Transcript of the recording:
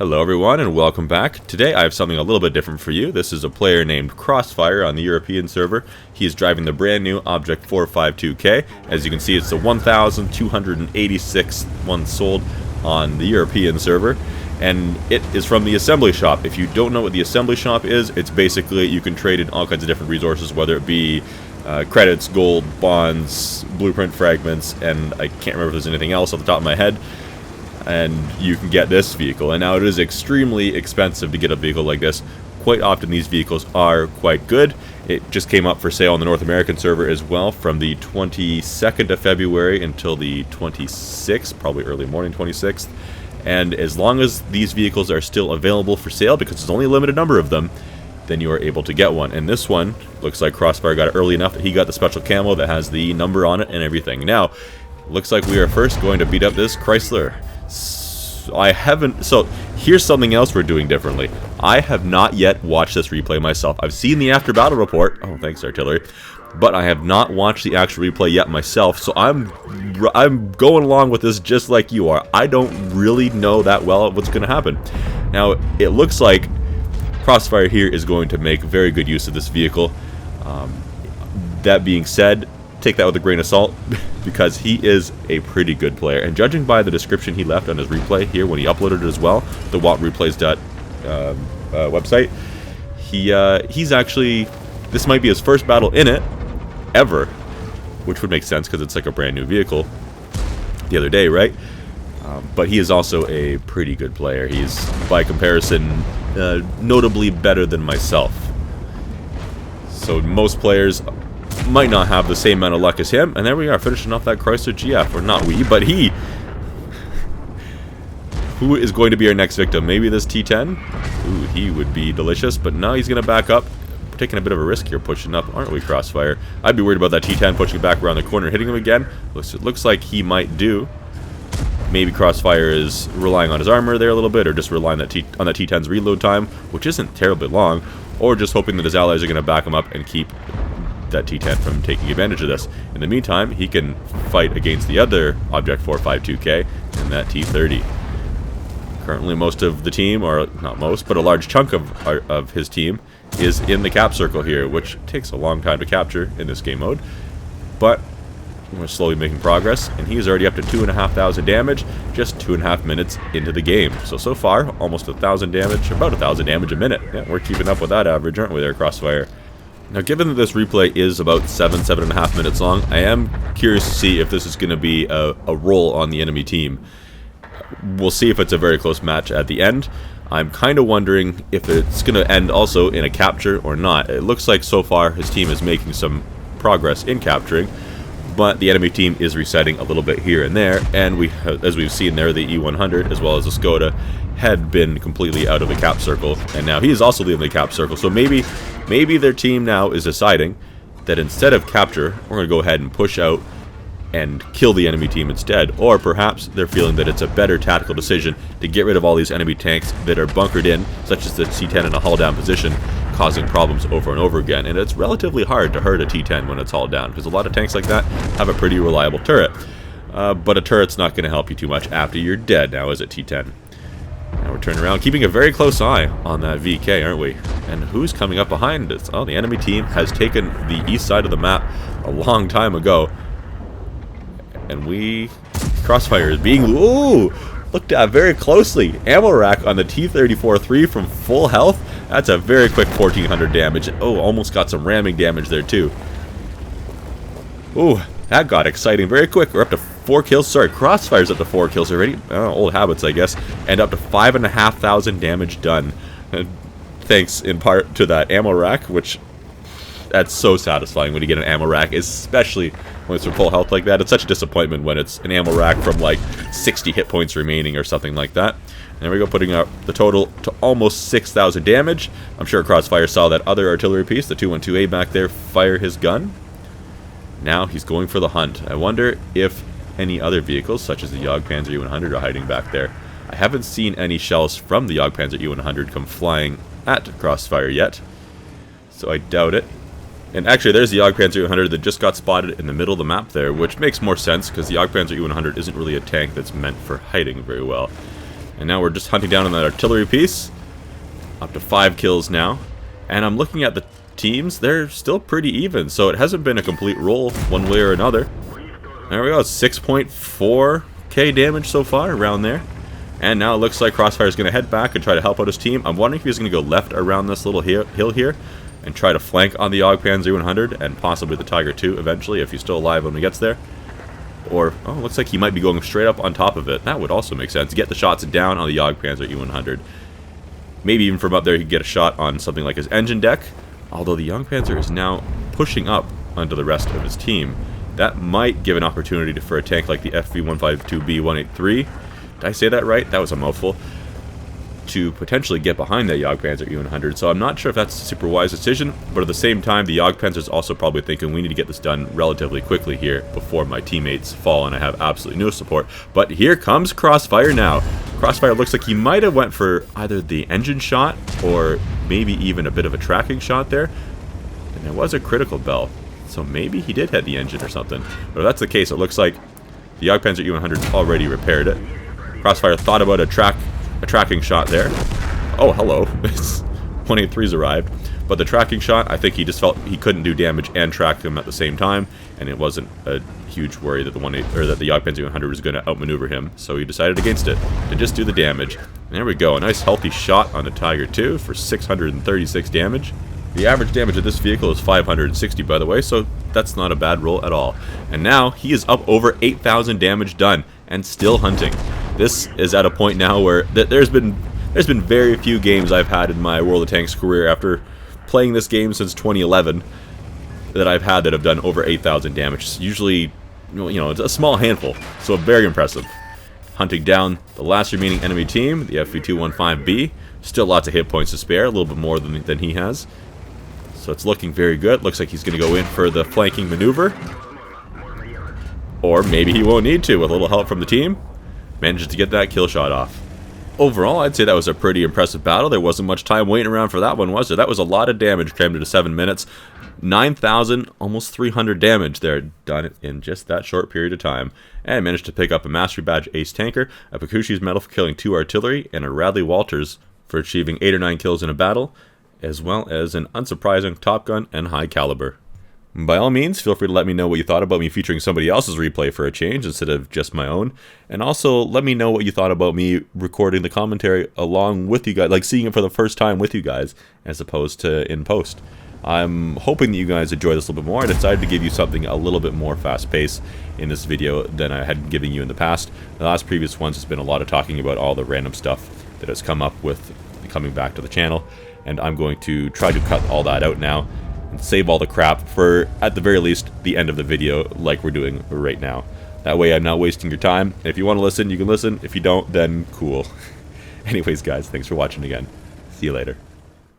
Hello everyone and welcome back. Today I have something a little bit different for you. This is a player named Crossfire on the European server. He is driving the brand new Object 452K. As you can see, it's the 1,286 one sold on the European server. And it is from the assembly shop. If you don't know what the assembly shop is, it's basically you can trade in all kinds of different resources, whether it be credits, gold, bonds, blueprint fragments, and I can't remember if there's anything else off the top of my head. And you can get this vehicle, and now it is extremely expensive to get a vehicle like this. Quite often these vehicles are quite good. It just came up for sale on the North American server as well from the 22nd of February until the 26th, probably early morning 26th. And as long as these vehicles are still available for sale, because there's only a limited number of them, then you are able to get one. And this one looks like Crossfire got it early enough that he got the special camo that has the number on it and everything. Now, looks like we are first going to beat up this Chrysler. So here's something else we're doing differently. I have not yet watched this replay myself. I've seen the after battle report. Oh, thanks, artillery. But I have not watched the actual replay yet myself, so I'm going along with this just like you are. I don't really know that well what's going to happen. Now, it looks like Crossfire here is going to make very good use of this vehicle. That being said, take that with a grain of salt, because he is a pretty good player. And judging by the description he left on his replay here when he uploaded it as well, the WoT website, he's actually, this might be his first battle in it ever, which would make sense because it's like a brand new vehicle the other day, right? But he is also a pretty good player. He's, by comparison, notably better than myself. So most players might not have the same amount of luck as him, and there we are, finishing off that Chrysler GF, or not we, but he. Who is going to be our next victim? Maybe this T10? Ooh, he would be delicious, but now he's going to back up. We're taking a bit of a risk here pushing up, aren't we, Crossfire? I'd be worried about that T10 pushing back around the corner, hitting him again. It looks like he might do. Maybe Crossfire is relying on his armor there a little bit, or just relying on that T10's reload time, which isn't terribly long, or just hoping that his allies are going to back him up and keep that T10 from taking advantage of this. In the meantime, he can fight against the other Object 452K and that T30. Currently, most of the team, or not most, but a large chunk of his team is in the cap circle here, which takes a long time to capture in this game mode. But we're slowly making progress, and he is already up to 2,500 damage, just 2.5 minutes into the game. So far, almost 1,000 damage, about 1,000 damage a minute. Yeah, we're keeping up with that average, aren't we there, Crossfire? Now, given that this replay is about 7.5 minutes long, I am curious to see if this is going to be a roll on the enemy team. We'll see if it's a very close match at the end. I'm kind of wondering if it's going to end also in a capture or not. It looks like so far his team is making some progress in capturing, but the enemy team is resetting a little bit here and there, and as we've seen there, the E100 as well as the Skoda had been completely out of the cap circle, and now he is also leaving the cap circle. So maybe their team now is deciding that instead of capture, we're going to go ahead and push out and kill the enemy team instead. Or perhaps they're feeling that it's a better tactical decision to get rid of all these enemy tanks that are bunkered in, such as the T10 in a hull down position, causing problems over and over again. And it's relatively hard to hurt a T10 when it's hull down, because a lot of tanks like that have a pretty reliable turret. But a turret's not going to help you too much after you're dead now, is it, T10? Now we're turning around, keeping a very close eye on that VK, aren't we? And who's coming up behind us? Oh, the enemy team has taken the east side of the map a long time ago. And Crossfire is being, looked at very closely. Ammo rack on the T-34-3 from full health. That's a very quick 1,400 damage. Oh, almost got some ramming damage there too. Ooh, that got exciting very quick. We're up to 4 kills. Sorry, Crossfire's up to 4 kills already. Oh, old habits, I guess. And up to 5,500 damage done. Thanks in part to that ammo rack, which that's so satisfying when you get an ammo rack, especially when it's from full health like that. It's such a disappointment when it's an ammo rack from like 60 hit points remaining or something like that. And there we go, putting up the total to almost 6,000 damage. I'm sure Crossfire saw that other artillery piece, the 212A back there, fire his gun. Now he's going for the hunt. I wonder if any other vehicles, such as the Jagdpanzer E100, are hiding back there. I haven't seen any shells from the Jagdpanzer E100 come flying at Crossfire yet, so I doubt it. And actually, there's the Jagdpanzer E100 that just got spotted in the middle of the map there, which makes more sense because the Jagdpanzer E100 isn't really a tank that's meant for hiding very well. And now we're just hunting down on that artillery piece. Up to 5 kills now. And I'm looking at the teams. They're still pretty even. So it hasn't been a complete roll one way or another. There we go. 6.4k damage so far around there. And now it looks like Crossfire is going to head back and try to help out his team. I'm wondering if he's going to go left around this little hill here and try to flank on the Ogpan 0100 and possibly the Tiger 2 eventually if he's still alive when he gets there. Or, oh, looks like he might be going straight up on top of it. That would also make sense. Get the shots down on the Jagdpanzer E100. Maybe even from up there he could get a shot on something like his engine deck. Although the Jagdpanzer is now pushing up onto the rest of his team. That might give an opportunity for a tank like the FV152B183. Did I say that right? That was a mouthful. To potentially get behind that Jagdpanzer E100. So I'm not sure if that's a super wise decision, but at the same time, the Jagdpanzer is also probably thinking we need to get this done relatively quickly here before my teammates fall and I have absolutely no support. But here comes Crossfire now. Crossfire looks like he might have went for either the engine shot or maybe even a bit of a tracking shot there. And there was a critical bell. So maybe he did hit the engine or something. But if that's the case, it looks like the Jagdpanzer E100's already repaired it. Crossfire thought about a tracking shot there. Oh, hello. 183's arrived. But the tracking shot, I think he just felt he couldn't do damage and track them at the same time, and it wasn't a huge worry that the Jagdpanzer 100 was going to outmaneuver him, so he decided against it to just do the damage. And there we go, a nice healthy shot on the Tiger 2 for 636 damage. The average damage of this vehicle is 560, by the way, so that's not a bad roll at all. And now he is up over 8,000 damage done and still hunting. This is at a point now where there's been very few games I've had in my World of Tanks career after playing this game since 2011 that I've had that have done over 8,000 damage. It's usually, you know, it's a small handful, so very impressive. Hunting down the last remaining enemy team, the FV215B. Still lots of hit points to spare, a little bit more than he has. So it's looking very good. Looks like he's going to go in for the flanking maneuver. Or maybe he won't need to with a little help from the team. Manages to get that kill shot off. Overall, I'd say that was a pretty impressive battle. There wasn't much time waiting around for that one, was there? That was a lot of damage crammed into 7 minutes. 9,000, almost 300 damage there, done in just that short period of time. And managed to pick up a Mastery Badge Ace Tanker, a Pakushi's Medal for killing 2 artillery, and a Radley Walters for achieving 8 or 9 kills in a battle, as well as an unsurprising Top Gun and High Caliber. By all means, feel free to let me know what you thought about me featuring somebody else's replay for a change instead of just my own. And also, let me know what you thought about me recording the commentary along with you guys, like seeing it for the first time with you guys, as opposed to in post. I'm hoping that you guys enjoy this a little bit more. I decided to give you something a little bit more fast-paced in this video than I had given you in the past. The last previous ones has been a lot of talking about all the random stuff that has come up with coming back to the channel. And I'm going to try to cut all that out now and save all the crap for, at the very least, the end of the video like we're doing right now. That way I'm not wasting your time. If you want to listen, you can listen. If you don't, then cool. Anyways, guys, thanks for watching again. See you later.